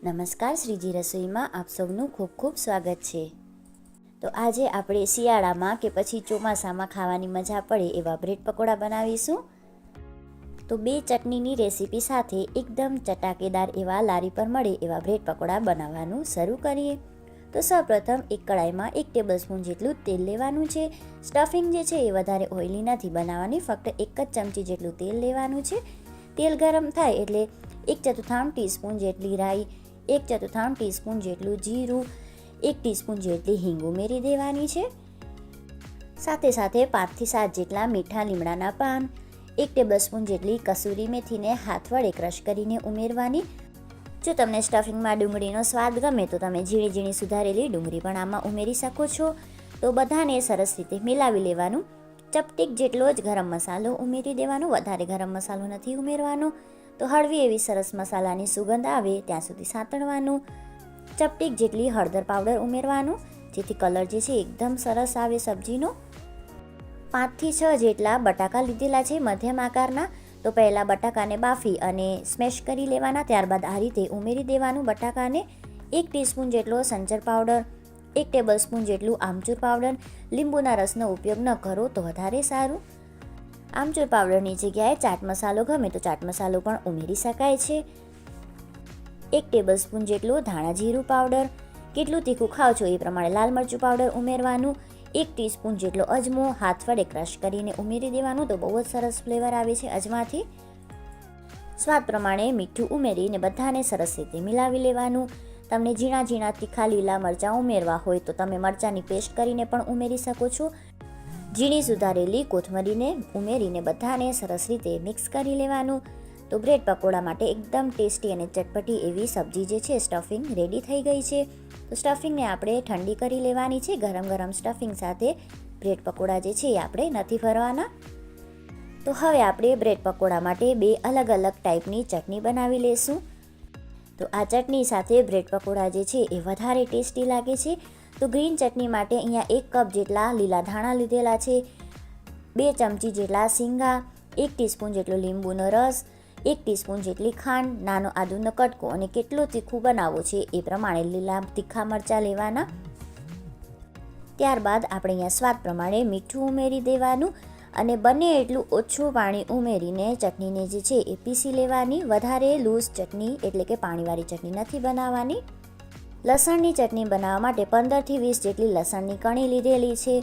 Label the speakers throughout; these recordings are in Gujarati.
Speaker 1: નમસ્કાર, શ્રીજી રસોઈમાં આપ સૌનું ખૂબ ખૂબ સ્વાગત છે। તો આજે આપણે શિયાળામાં કે પછી ચોમાસામાં ખાવાની મજા પડે એવા બ્રેડ પકોડા બનાવીશું। તો બે ચટણીની રેસીપી સાથે એકદમ ચટાકેદાર એવા લારી પર મળે એવા બ્રેડ પકોડા બનાવવાનું શરૂ કરીએ। તો સૌપ્રથમ એક કડાઈમાં 1 ટેબલસ્પૂન જેટલું તેલ લેવાનું છે। સ્ટફિંગ જે છે એ વધારે ઓઇલી નથી બનાવવાની, ફક્ત 1 જ ચમચી જેટલું તેલ લેવાનું છે। તેલ ગરમ થાય એટલે 1/4 ટીસ્પૂન જેટલી રાઈ, 1/4 ટીસ્પૂન જેટલું જીરું, 1 ટીસ્પૂન જેટલી હિંગ ઉમેરી દેવાની છે। સાથે સાથે 5 થી 7 જેટલા મીઠા લીમડાના પાન, 1 ટેબલસ્પૂન જેટલી કસૂરી મેથીને હાથ વડે ક્રશ કરીને ઉમેરવાની। જો તમને સ્ટફિંગમાં ડુંગળીનો સ્વાદ ગમે તો તમે ઝીણી ઝીણી સુધારેલી ડુંગળી પણ આમાં ઉમેરી શકો છો। તો બધાને સરસ રીતે મિલાવી લેવાનું। ચપટીક જેટલો જ ગરમ મસાલો ઉમેરી દેવાનો, વધારે ગરમ મસાલો નથી ઉમેરવાનો। તો હળવી એવી સરસ મસાલાની સુગંધ આવે ત્યાં સુધી સાંતળવાનું। ચપટીક જેટલી હળદર પાવડર ઉમેરવાનું, જેથી કલર જે છે એકદમ સરસ આવે સબ્જીનો। 5 થી 6 જેટલા બટાકા લીધેલા છે મધ્યમ આકારના। તો પહેલાં બટાકાને બાફી અને સ્મેશ કરી લેવાના, ત્યારબાદ આ રીતે ઉમેરી દેવાનું બટાકાને। 1 ટીસ્પૂન જેટલો સંચર પાવડર, 1 ટેબલસ્પૂન જેટલું આમચૂર પાવડર। લીંબુના રસનો ઉપયોગ ન કરો તો વધારે સારું। આમચૂર પાવડરની જગ્યાએ ચાટ મસાલો ગમે તો ચાટ મસાલો પણ ઉમેરી શકાય છે। 1 ટેબલસ્પૂન જેટલું ધાણા જીરું પાવડર, કેટલું તીખું ખાઓ છો એ પ્રમાણે લાલ મરચું પાવડર ઉમેરવાનું। 1 ટીસ્પૂન જેટલો અજમો હાથ વડે ક્રશ કરીને ઉમેરી દેવાનું, તો બહુ જ સરસ ફ્લેવર આવે છે અજમાથી। સ્વાદ પ્રમાણે મીઠું ઉમેરીને બધાને સરસ રીતે મિલાવી લેવાનું। તમને ઝીણા ઝીણા તીખા લીલા મરચાં ઉમેરવા હોય તો તમે મરચાંની પેસ્ટ કરીને પણ ઉમેરી શકો છો। ઝીણી સુધારેલી કોથમરીને ઉમેરીને બધાને સરસ રીતે મિક્સ કરી લેવાનું। તો બ્રેડ પકોડા માટે એકદમ ટેસ્ટી અને ચટપટી એવી સબ્જી જે છે સ્ટફિંગ રેડી થઈ ગઈ છે। તો સ્ટફિંગને આપણે ઠંડી કરી લેવાની છે। ગરમ ગરમ સ્ટફિંગ સાથે બ્રેડ પકોડા જે છે એ આપણે નથી ભરવાના। તો હવે આપણે બ્રેડ પકોડા માટે 2 અલગ અલગ ટાઈપની ચટણી બનાવી લેશું। તો આ ચટણી સાથે બ્રેડ પકોડા જે છે એ વધારે ટેસ્ટી લાગે છે। તો ગ્રીન ચટણી માટે અહીંયા 1 કપ જેટલા લીલા ધાણા લીધેલા છે, 2 ચમચી જેટલા સિંગા, 1 ટીસ્પૂન જેટલો લીંબુનો રસ, 1 ટીસ્પૂન જેટલી ખાંડ, નાનો આદુનો કટકો અને કેટલું તીખું બનાવવું છે એ પ્રમાણે લીલા તીખા મરચાં લેવાના। ત્યારબાદ આપણે અહીંયા સ્વાદ પ્રમાણે મીઠું ઉમેરી દેવાનું અને બને એટલું ઓછું પાણી ઉમેરીને ચટણીને જે છે એ પીસી લેવાની। વધારે લૂઝ ચટણી એટલે કે પાણીવાળી ચટણી નથી બનાવવાની। લસણની ચટણી બનાવવા માટે 15 થી 20 જેટલી લસણની કણી લીધેલી છે।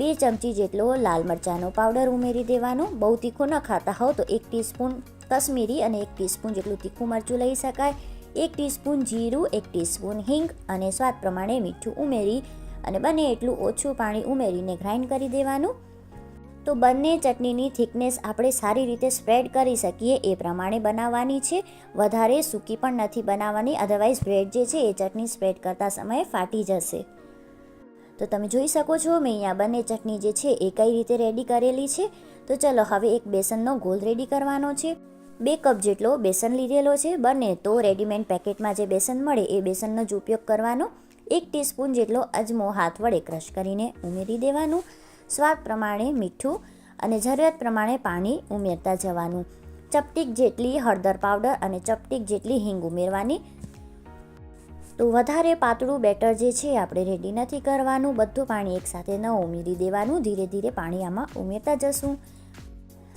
Speaker 1: 2 ચમચી જેટલો લાલ મરચાંનો પાવડર ઉમેરી દેવાનો। બહુ તીખું ન ખાતા હોવ તો 1 ટીસ્પૂન કશ્મીરી અને 1 ટીસ્પૂન જેટલું તીખું મરચું લઈ શકાય। 1 ટીસ્પૂન જીરું, 1 ટીસ્પૂન હિંગ અને સ્વાદ પ્રમાણે મીઠું ઉમેરી અને બને એટલું ઓછું પાણી ઉમેરીને ગ્રાઇન્ડ કરી દેવાનું। તો બંને ચટણીની થિકનેસ આપણે સારી રીતે સ્પ્રેડ કરી શકીએ એ પ્રમાણે બનાવવાની છે। વધારે સૂકી પણ નથી બનાવવાની, અધરવાઇઝ બ્રેડ જે છે એ ચટણી સ્પ્રેડ કરતા સમયે ફાટી જશે। તો તમે જોઈ શકો છો મેં અહીંયા બંને ચટણી જે છે એ કઈ રીતે રેડી કરેલી છે। તો ચલો હવે એક બેસનનો ગોળ રેડી કરવાનો છે। 2 કપ જેટલો બેસન લીધેલો છે, બને તો રેડીમેડ પેકેટમાં જે બેસન મળે એ બેસનનો જ ઉપયોગ કરવાનો। 1 ટીસ્પૂન જેટલો અજમો હાથ વડે ક્રશ કરીને ઉમેરી દેવાનું। સ્વાદ પ્રમાણે મીઠું અને જરૂરિયાત પ્રમાણે પાણી ઉમેરતા જવાનું। ચપટીક જેટલી હળદર પાવડર અને ચપટીક જેટલી હિંગ ઉમેરવાની। તો વધારે પાતળું બેટર જે છે આપણે રેડી નથી કરવાનું, બધું પાણી એકસાથે ન ઉમેરી દેવાનું, ધીરે ધીરે પાણી આમાં ઉમેરતા જશું।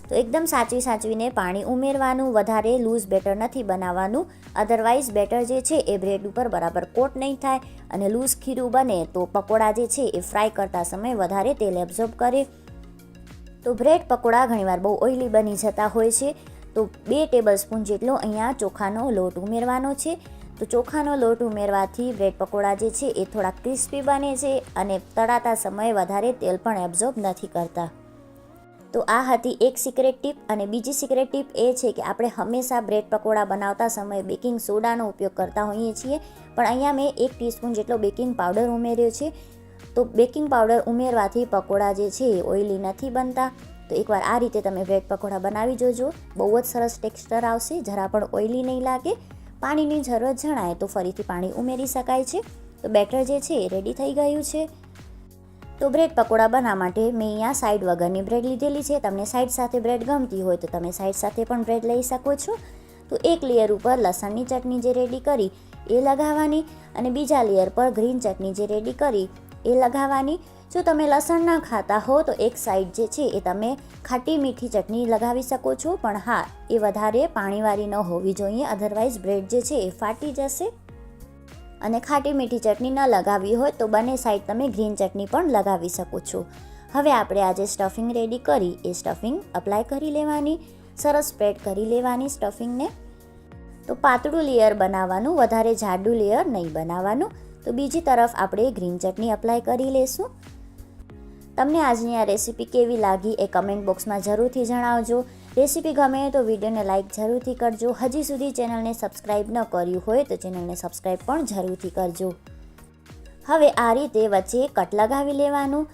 Speaker 1: તો એકદમ સાચવીને પાણી ઉમેરવાનું, વધારે લૂઝ બેટર નથી બનાવવાનું, અધરવાઇઝ બેટર જે છે એ બ્રેડ ઉપર બરાબર કોટ નહીં થાય અને લૂઝ ખીરું બને તો પકોડા જે છે એ ફ્રાય કરતા સમયે વધારે તેલ એબ્ઝોર્બ કરે। તો બ્રેડ પકોડા ઘણીવાર બહુ ઓઇલી બની જતા હોય છે। તો 2 ટેબલસ્પૂન જેટલો અહીંયા ચોખાનો લોટ ઉમેરવાનો છે। તો ચોખાનો લોટ ઉમેરવાથી બ્રેડ પકોડા જે છે એ થોડા ક્રિસ્પી બને છે અને તળાતા સમયે વધારે તેલ પણ એબ્ઝોર્બ નથી કરતા। તો આ હતી એક સિક્રેટ ટીપ। અને બીજી સિક્રેટ ટીપ એ છે કે આપણે હંમેશા બ્રેડ પકોડા બનાવતા સમયે બેકિંગ સોડાનો ઉપયોગ કરતા હોઈએ છીએ, પણ અહીંયા મેં 1 ટીસ્પૂન જેટલો બેકિંગ પાવડર ઉમેર્યો છે। તો બેકિંગ પાવડર ઉમેરવાથી પકોડા જે છે એ ઓઇલી નથી બનતા। તો એકવાર આ રીતે તમે બ્રેડ પકોડા બનાવી જોજો, બહુ જ સરસ ટેક્સચર આવશે, જરા પણ ઓઇલી નહીં લાગે। પાણીની જરૂરત જણાય તો ફરીથી પાણી ઉમેરી શકાય છે। તો બેટર જે છે એ રેડી થઈ ગયું છે। તો બ્રેડ પકોડા બનાવવા માટે મેં અહીંયા સાઈડ વગરની બ્રેડ લીધેલી છે। તમને સાઈડ સાથે બ્રેડ ગમતી હોય તો તમે સાઈડ સાથે પણ બ્રેડ લઈ શકો છો। તો એક લેયર ઉપર લસણની ચટણી જે રેડી કરી એ લગાવવાની અને બીજા લેયર પર ગ્રીન ચટણી જે રેડી કરી એ લગાવવાની. જો તમે લસણ ના ખાતા હો તો એક સાઈડ જે છે એ તમે ખાટી મીઠી ચટણી લગાવી શકો છો, પણ હા, એ વધારે પાણીવાળી ન હોવી જોઈએ, અધરવાઇઝ બ્રેડ જે છે એ ફાટી જશે. અને ખાટી મીઠી ચટણી ન લગાવી હોય તો બંને સાઈડ તમે ગ્રીન ચટણી પણ લગાવી શકો છો. હવે આપણે આજે સ્ટફિંગ રેડી કરી એ સ્ટફિંગ અપ્લાય કરી લેવાની, સરસ સ્પ્રેડ કરી લેવાની સ્ટફિંગને. તો પાતળું લેયર બનાવવાનું, વધારે જાડું લેયર નહીં બનાવવાનું. તો બીજી તરફ આપણે ગ્રીન ચટણી અપ્લાય કરી લેશું. તમને આજની આ રેસીપી કેવી લાગી એ કમેન્ટ બોક્સમાં જરૂરથી જણાવજો. રેસીપી ગમે તો વિડીયોને લાઇક જરૂરથી કરજો. હજી સુધી ચેનલને સબસ્ક્રાઈબ ન કર્યું હોય તો ચેનલને સબસ્ક્રાઈબ પણ જરૂરથી કરજો. હવે આ રીતે વચ્ચે કટ લગાવી લેવાનું.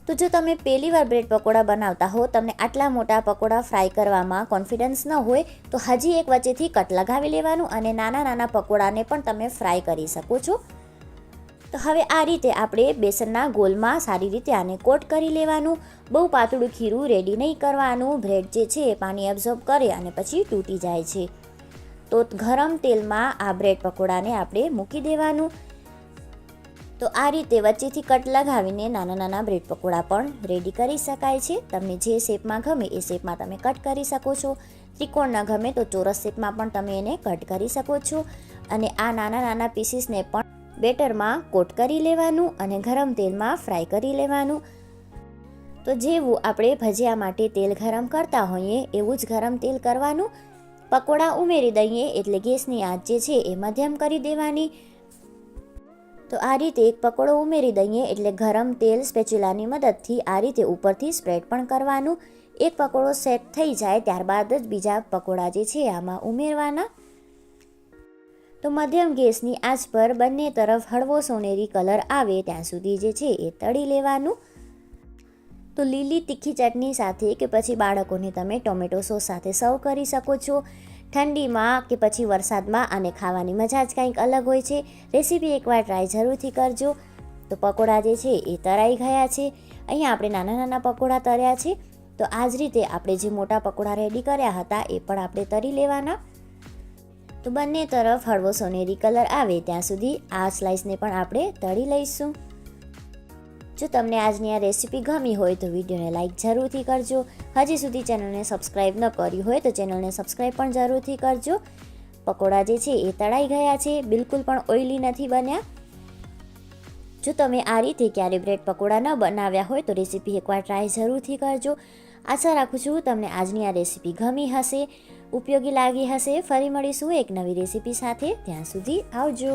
Speaker 1: તો જો તમે પહેલી વાર બ્રેડ પકોડા બનાવતા હો, તમને આટલા મોટા પકોડા ફ્રાય કરવામાં કોન્ફિડન્સ ન હોય તો હજી એક વચ્ચેથી કટ લગાવી લેવાનું અને નાના નાના પકોડાને પણ તમે ફ્રાય કરી શકો છો. તો હવે આ રીતે આપણે બેસનના ગોલમાં સારી રીતે આને કોટ કરી લેવાનું. બહુ પાતળું ખીરું રેડી નહીં કરવાનું. બ્રેડ જે છે એ પાણી એબ્ઝોર્બ કરે અને પછી તૂટી જાય છે. તો ગરમ તેલમાં આ બ્રેડ પકોડાને આપણે મૂકી દેવાનું. તો આ રીતે વચ્ચેથી કટ લગાવીને નાના નાના બ્રેડ પકોડા પણ રેડી કરી શકાય છે. તમને જે શેપમાં ગમે એ શેપમાં તમે કટ કરી શકો છો. ત્રિકોણ ન ગમે તો ચોરસ શેપમાં પણ તમે એને કટ કરી શકો છો. અને આ નાના નાના પીસીસને પણ બેટરમાં કોટ કરી લેવાનું અને ગરમ તેલમાં ફ્રાય કરી લેવાનું. તો જેવું આપણે ભજીયા માટે તેલ ગરમ કરતા હોઈએ એવું જ ગરમ તેલ કરવાનું. પકોડા ઉમેરી દઈએ એટલે ગેસની આંચ જે છે એ મધ્યમ કરી દેવાની. તો આ રીતે એક પકોડો ઉમેરી દઈએ એટલે ગરમ તેલ સ્પેચ્યુલાની મદદથી આ રીતે ઉપરથી સ્પ્રેડ પણ કરવાનું. એક પકોડો સેટ થઈ જાય ત્યારબાદ જ બીજા પકોડા જે છે આમાં ઉમેરવાના. તો મધ્યમ ગેસની આંચ પર બંને તરફ હળવો સોનેરી કલર આવે ત્યાં સુધી જે છે એ તળી લેવાનું. તો લીલી તીખી ચટણી સાથે કે પછી બાળકોને તમે ટોમેટો સોસ સાથે સર્વ કરી શકો છો. ઠંડીમાં કે પછી વરસાદમાં આને ખાવાની મજા જ કંઈક અલગ હોય છે. રેસીપી એકવાર ટ્રાય જરૂરથી કરજો. તો પકોડા જે છે એ તળાઈ ગયા છે. અહીંયા આપણે નાના નાના પકોડા તળ્યા છે. તો આ જ રીતે આપણે જે મોટા પકોડા રેડી કર્યા હતા એ પણ આપણે તળી લેવાના. તો બંને તરફ હળવો સોનેરી કલર આવે ત્યાં સુધી આ સ્લાઇસને પણ આપણે તળી લઈશું. જો તમને આજની આ રેસીપી ગમી હોય તો વિડીયોને લાઇક જરૂરથી કરજો. હજી સુધી ચેનલને સબસ્ક્રાઈબ ન કરી હોય તો ચેનલને સબસ્ક્રાઈબ પણ જરૂરથી કરજો. પકોડા જે છે એ તળાઈ ગયા છે, બિલકુલ પણ ઓઇલી નથી બન્યા. જો તમે આ રીતે ક્યારે બ્રેડ પકોડા ન બનાવ્યા હોય તો રેસીપી એકવાર ટ્રાય જરૂરથી કરજો. આશા રાખું છું તમને આજની આ રેસીપી ગમી હશે, ઉપયોગી લાગી હશે. ફરી મળીશું એક નવી રેસીપી સાથે. ત્યાં સુધી આવજો.